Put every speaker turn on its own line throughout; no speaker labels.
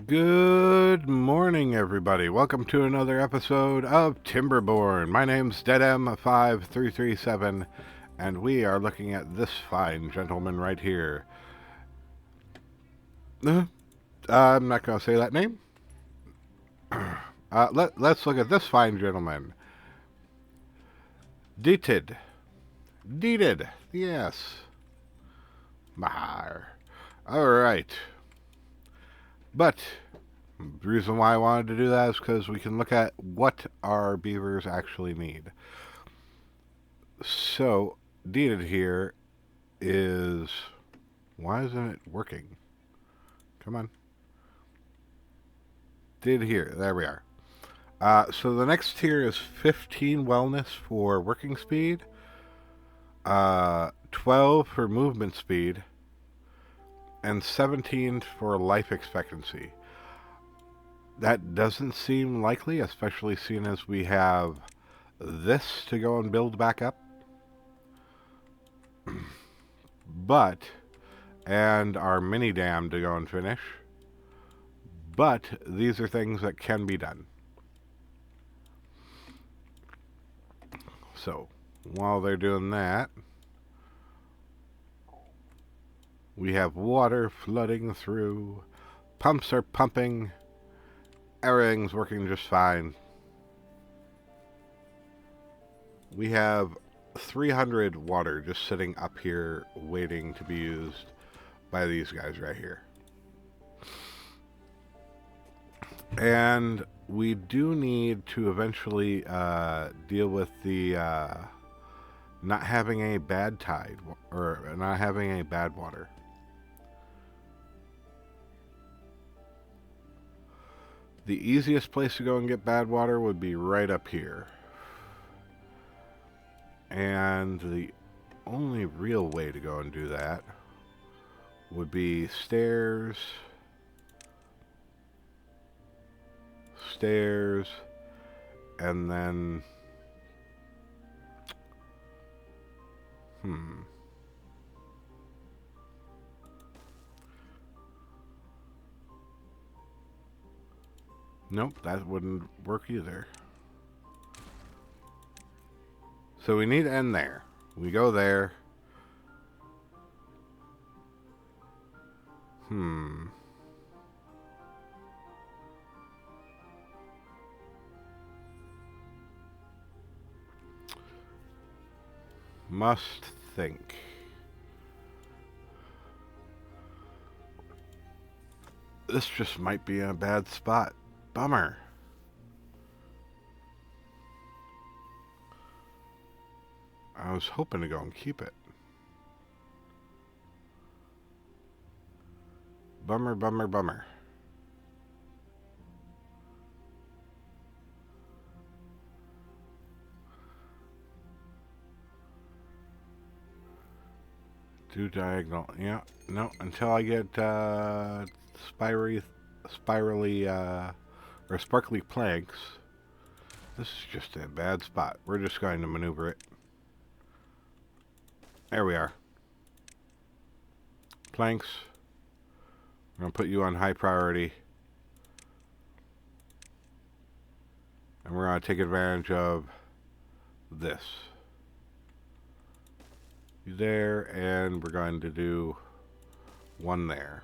Good morning, everybody. Welcome to another episode of Timberborn. My name's DeadM5337, and we are looking at this fine gentleman right here. I'm not going to say that name. Let's look at this fine gentleman. Deeted. Deeted. Yes. Mahar. All right. But the reason why I wanted to do that is because we can look at what our beavers actually need. So, deeded here is... Why isn't it working? Come on. Did here. There we are. So the next tier is 15 wellness for working speed, 12 for movement speed, and 17 for life expectancy. That doesn't seem likely, especially seeing as we have this to go and build back up. And our mini dam to go and finish. But these are things that can be done. So, while they're doing that, we have water flooding through, pumps are pumping, everything's working just fine. We have 300 water just sitting up here waiting to be used by these guys right here. And we do need to eventually deal with the not having a bad tide or not having a bad water. The easiest place to go and get bad water would be right up here. And the only real way to go and do that would be stairs, and then... Nope, that wouldn't work either. So we need to end there. We go there. Must think. This just might be a bad spot. Bummer. I was hoping to go and keep it. Bummer, bummer, bummer. Do diagonal. Yeah, no, until I get spirally, or sparkly planks. This is just a bad spot. We're just going to maneuver it. There we are. Planks. I'm going to put you on high priority. And we're going to take advantage of this. There, and we're going to do one there.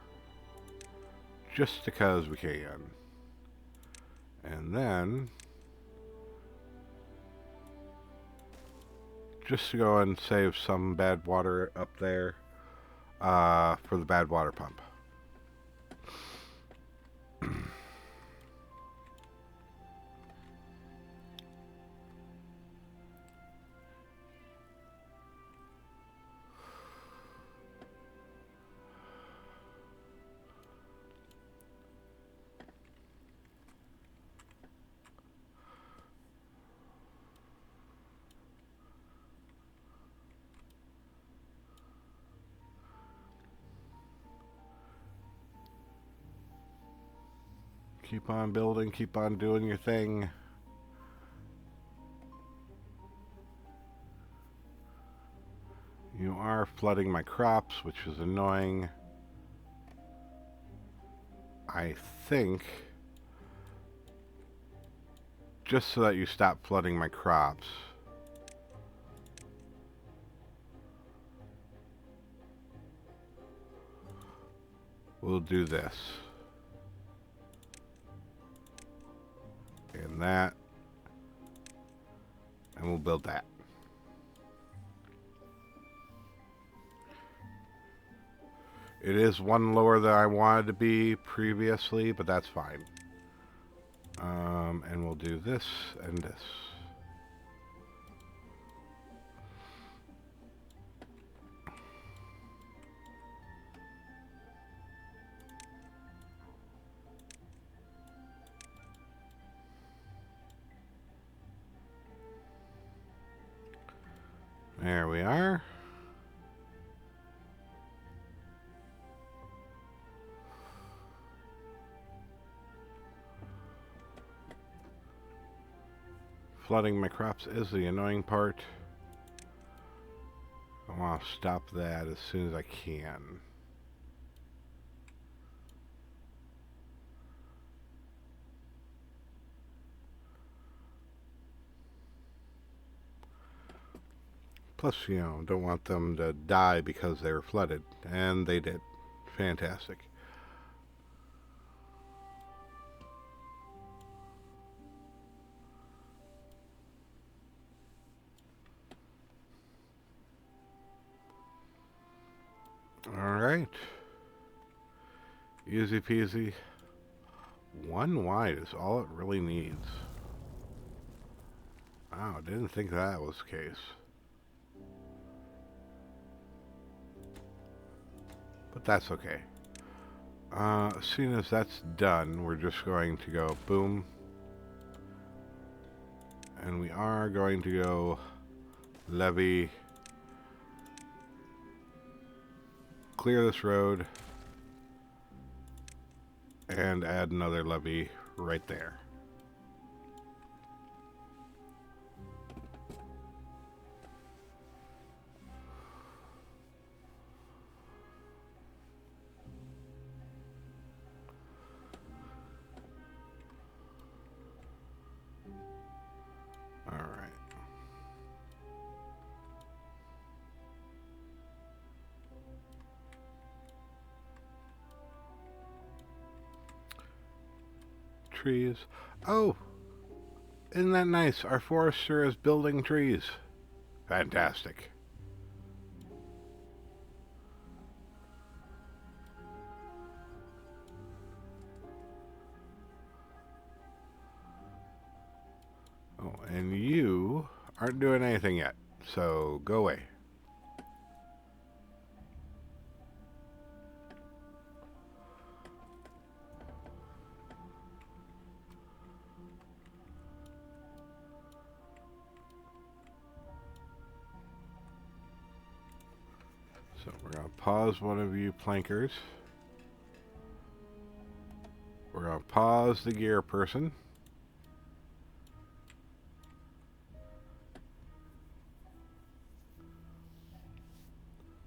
Just because we can. And then... just to go and save some bad water up there for the bad water pump. Keep on building, keep on doing your thing. You are flooding my crops, which is annoying. I think, just so that you stop flooding my crops, we'll do this. And that. And we'll build that. It is one lower than I wanted to be previously, but that's fine. And we'll do this and this. There we are. Flooding my crops is the annoying part. I want to stop that as soon as I can. Plus, you know, don't want them to die because they were flooded. And they did. Fantastic. Alright. Easy peasy. One wide is all it really needs. Wow, didn't think that was the case. But that's okay. As soon as that's done, we're just going to go boom. And we are going to go levee. Clear this road. And add another levee right there. Trees. Oh, isn't that nice? Our forester is building trees. Fantastic. Oh, and you aren't doing anything yet, so go away. So we're going to pause one of you plankers. We're going to pause the gear person.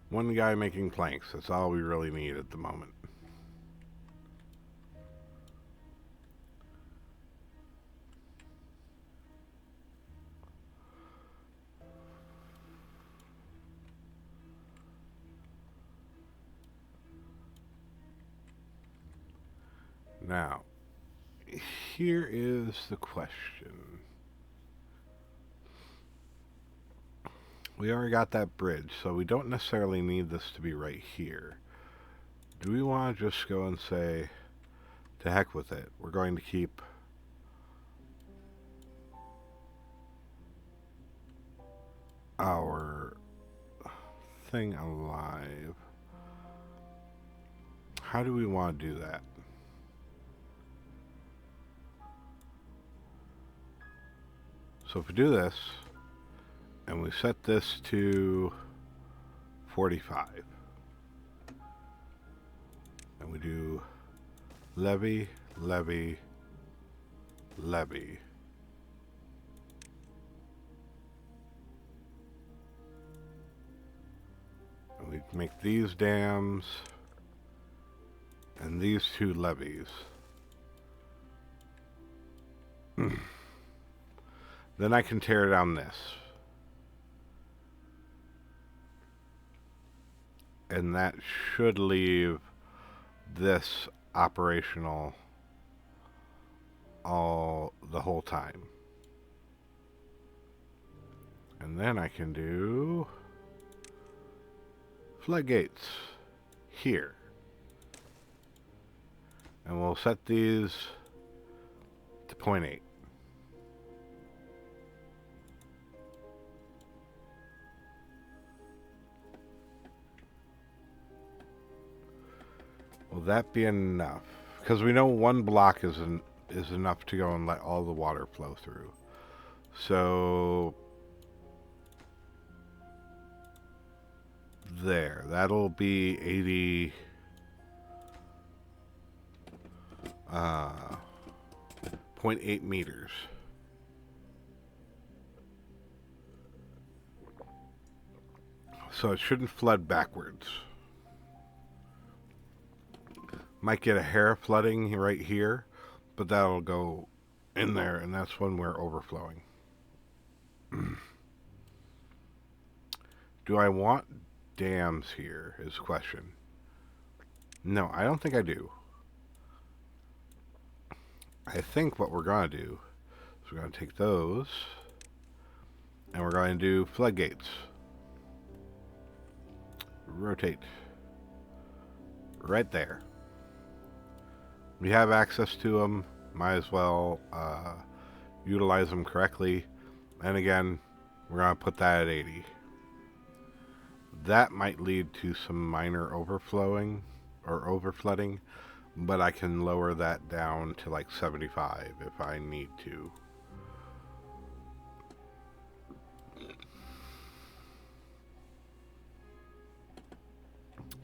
One guy making planks. That's all we really need at the moment. Now, here is the question. We already got that bridge, so we don't necessarily need this to be right here. Do we want to just go and say, to heck with it, we're going to keep our thing alive? How do we want to do that? So if we do this, and we set this to 45, and we do levee, levee, levee. And we make these dams, and and these two levees. Then I can tear down this. And that should leave this operational the whole time. And then I can do floodgates here. And we'll set these to 0.8. Will that be enough? Because we know one block is enough to go and let all the water flow through. So there, that'll be 80. 0.8 meters. So it shouldn't flood backwards. Might get a hair flooding right here, but that'll go in there, and that's when we're overflowing. Do I want dams here is the question. No, I don't think I do. I think what we're going to do is we're going to take those and we're going to do floodgates. Rotate. Right there. We have access to them. Might as well utilize them correctly. And again, we're going to put that at 80. That might lead to some minor overflowing or overflooding, but I can lower that down to like 75 if I need to.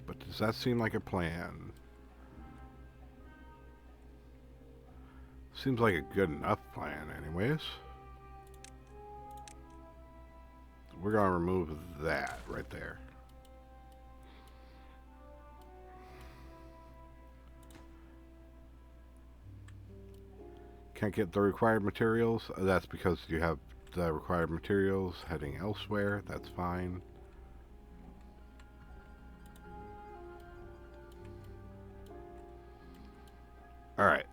But does that seem like a plan? Seems like a good enough plan anyways. We're going to remove that right there. Can't get the required materials. That's because you have the required materials heading elsewhere. That's fine. Alright.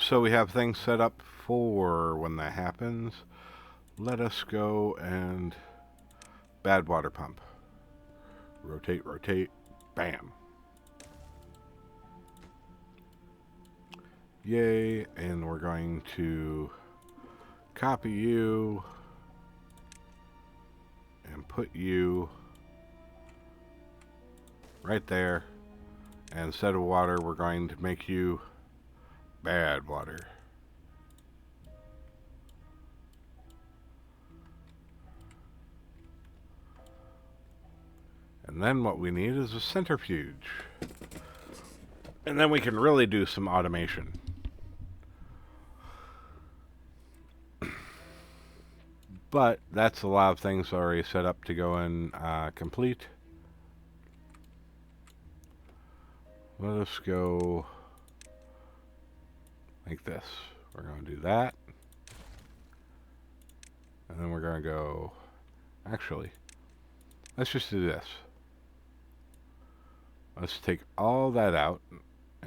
So we have things set up for when that happens. Let us go and bad water pump. Rotate, rotate. Bam. Yay, and we're going to copy you and put you right there. And instead of water, we're going to make you bad water. And then what we need is a centrifuge. And then we can really do some automation. But that's a lot of things already set up to go in complete. Let us go like this. We're going to do that. And then we're going to go... Actually, let's just do this. Let's take all that out.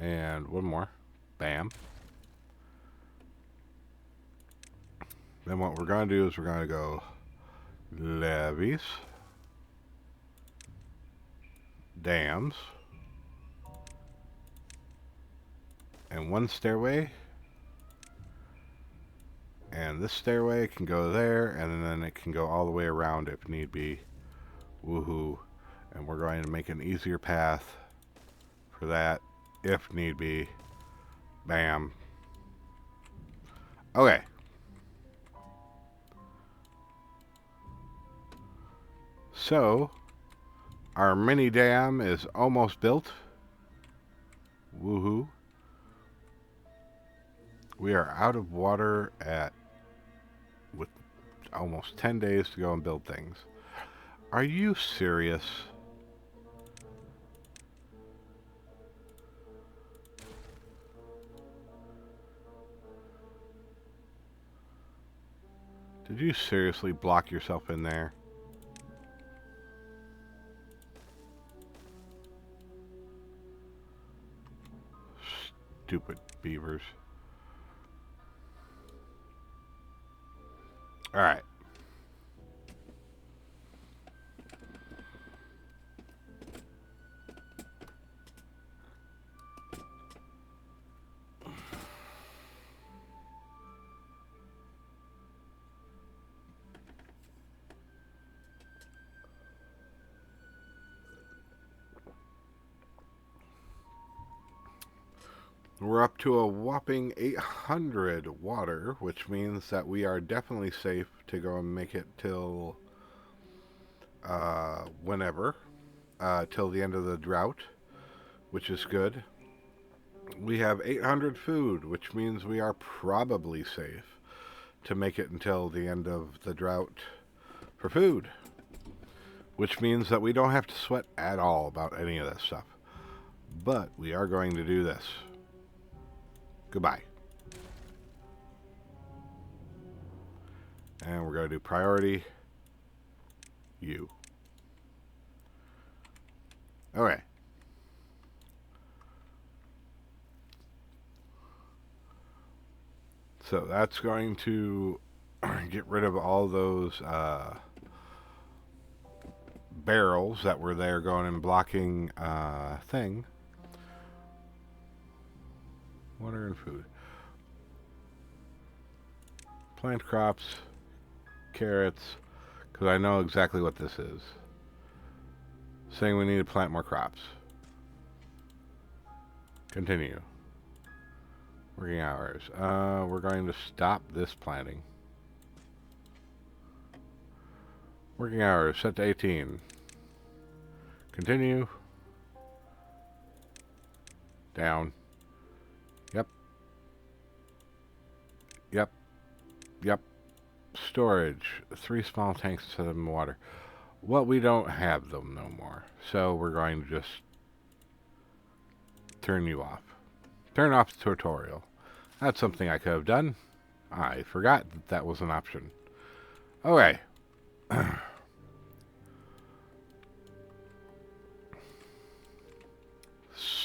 And one more. Bam. Then what we're going to do is we're going to go levees, dams, and one stairway. And this stairway can go there, and then it can go all the way around if need be. Woohoo. And we're going to make an easier path for that if need be. Bam. Okay. So, our mini dam is almost built. Woohoo. We are out of water with almost 10 days to go and build things. Are you serious? Did you seriously block yourself in there? Stupid beavers. Alright. We're up to a whopping 800 water, which means that we are definitely safe to go and make it till whenever, till the end of the drought, which is good. We have 800 food, which means we are probably safe to make it until the end of the drought for food, which means that we don't have to sweat at all about any of this stuff. But we are going to do this. Goodbye. And we're going to do priority you. Okay. So that's going to get rid of all those barrels that were there going and blocking thing. Water and food. Plant crops, carrots, because I know exactly what this is. Saying we need to plant more crops. Continue. Working hours. We're going to stop this planting. Working hours set to 18. Continue. Down. Yep. Yep. Yep. Storage. 3 small tanks instead of water. Well, we don't have them no more. So we're going to just turn you off. Turn off the tutorial. That's something I could have done. I forgot that that was an option. Okay.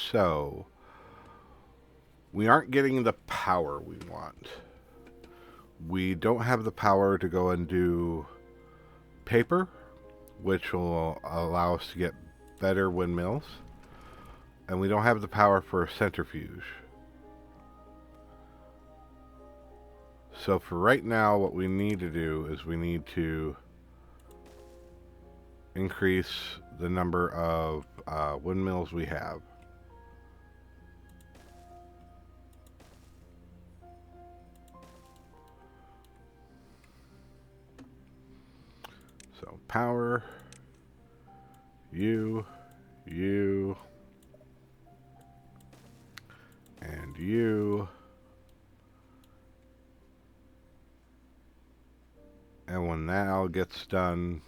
So, we aren't getting the power we want. We don't have the power to go and do paper, which will allow us to get better windmills. And we don't have the power for a centrifuge. So for right now, what we need to do is we need to increase the number of windmills we have. So power, you, and you. And when that all gets done,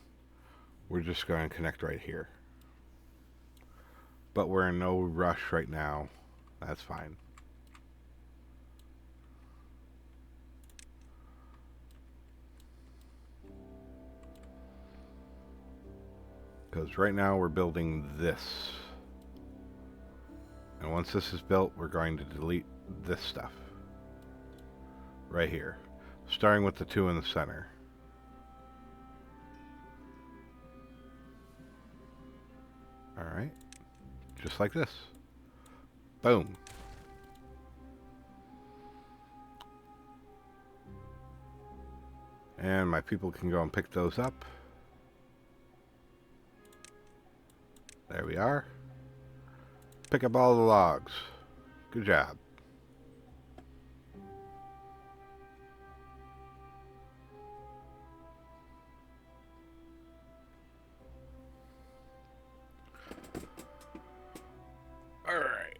we're just going to connect right here. But we're in no rush right now. That's fine. Because right now we're building this. And once this is built, we're going to delete this stuff. Right here. Starting with the 2 in the center. Alright. Just like this. Boom. And my people can go and pick those up. There we are. Pick up all the logs. Good job. Alright.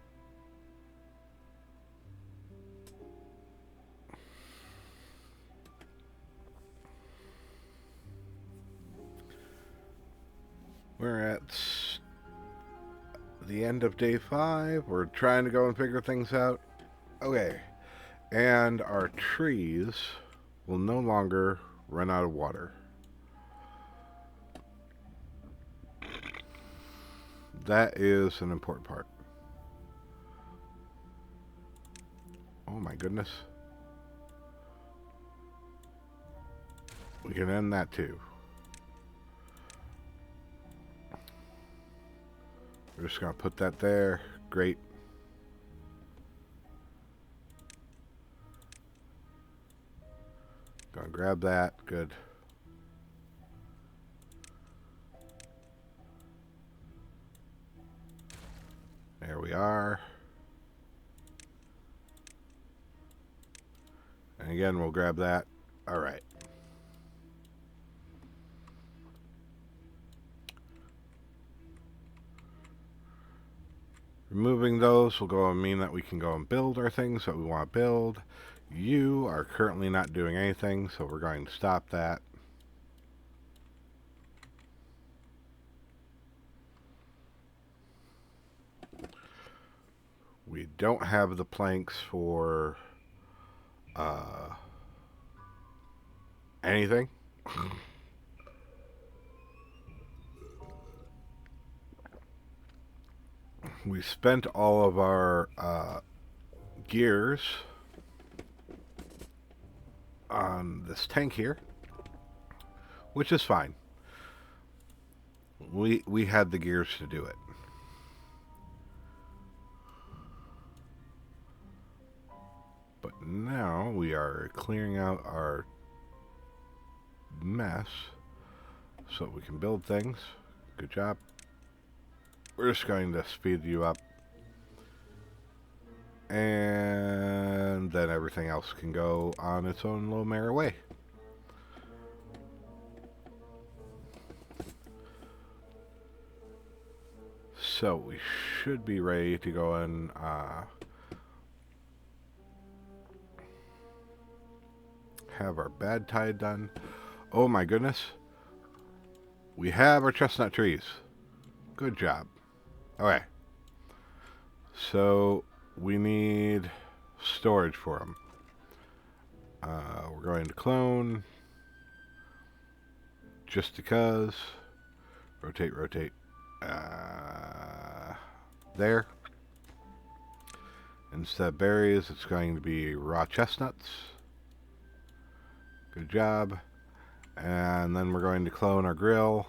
We're at the end of day 5. We're trying to go and figure things out. Okay. And our trees will no longer run out of water. That is an important part. Oh my goodness. We can end that too. We're just going to put that there. Great. Gonna grab that. Good. There we are. And again, we'll grab that. All right. Removing those will go and mean that we can go and build our things that we want to build. You are currently not doing anything, so we're going to stop that. We don't have the planks for anything. We spent all of our gears on this tank here, which is fine. We had the gears to do it. But now we are clearing out our mess so we can build things. Good job. We're just going to speed you up. And then everything else can go on its own little merry way. So we should be ready to go and have our bed tide done. Oh my goodness. We have our chestnut trees. Good job. Okay. So we need storage for them. We're going to clone. Just because. Rotate, rotate. There. Instead of berries, it's going to be raw chestnuts. Good job. And then we're going to clone our grill.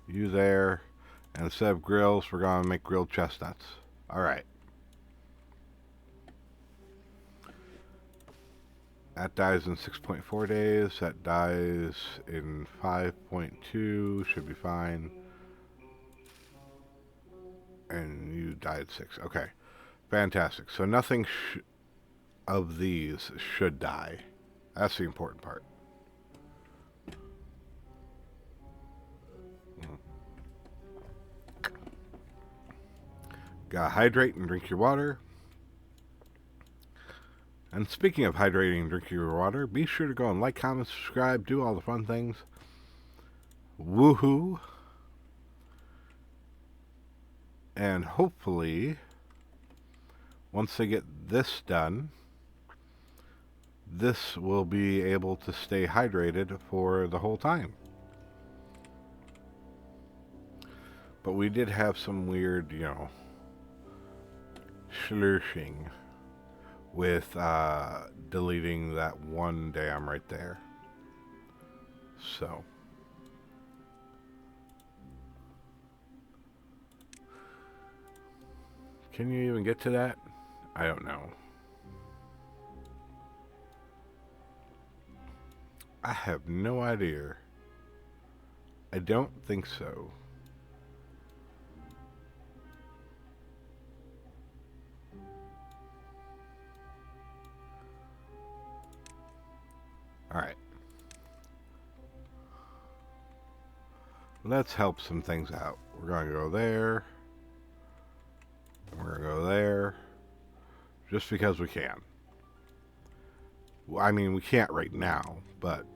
You there. And instead of grills, we're going to make grilled chestnuts. Alright. That dies in 6.4 days. That dies in 5.2. Should be fine. And you died 6. Okay. Fantastic. So nothing of these should die. That's the important part. Gotta hydrate and drink your water. And speaking of hydrating and drinking your water, be sure to go and like, comment, subscribe, do all the fun things. Woohoo! And hopefully, once they get this done, this will be able to stay hydrated for the whole time. But we did have some weird, slurshing with deleting that one dam right there. So can you even get to that? I don't know. I have no idea. I don't think so. Alright. Let's help some things out. We're going to go there. We're going to go there. Just because we can. Well, I mean, we can't right now, but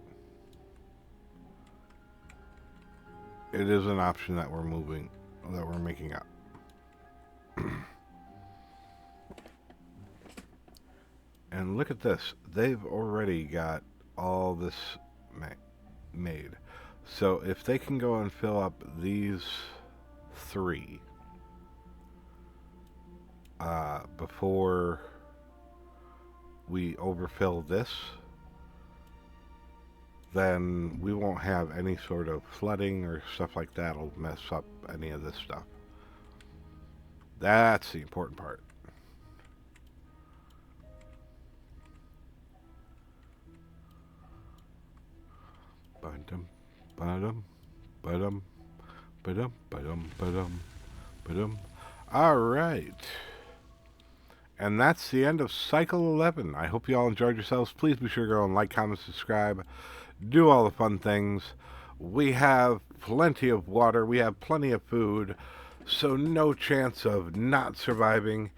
it is an option that we're making up. And look at this. They've already got all this made. So if they can go and fill up these 3 before we overfill this, then we won't have any sort of flooding or stuff like that will mess up any of this stuff. That's the important part. Ba-dum, ba-dum, ba-dum, ba-dum, ba-dum, ba-dum, ba-dum. All right. And that's the end of Cycle 11. I hope you all enjoyed yourselves. Please be sure to go and like, comment, subscribe. Do all the fun things. We have plenty of water. We have plenty of food. So no chance of not surviving.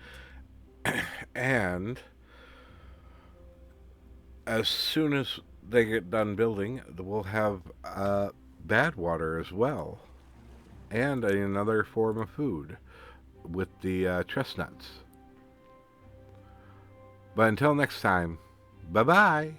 And as soon as they get done building, we'll have bad water as well. And another form of food with the chestnuts. But until next time, bye-bye.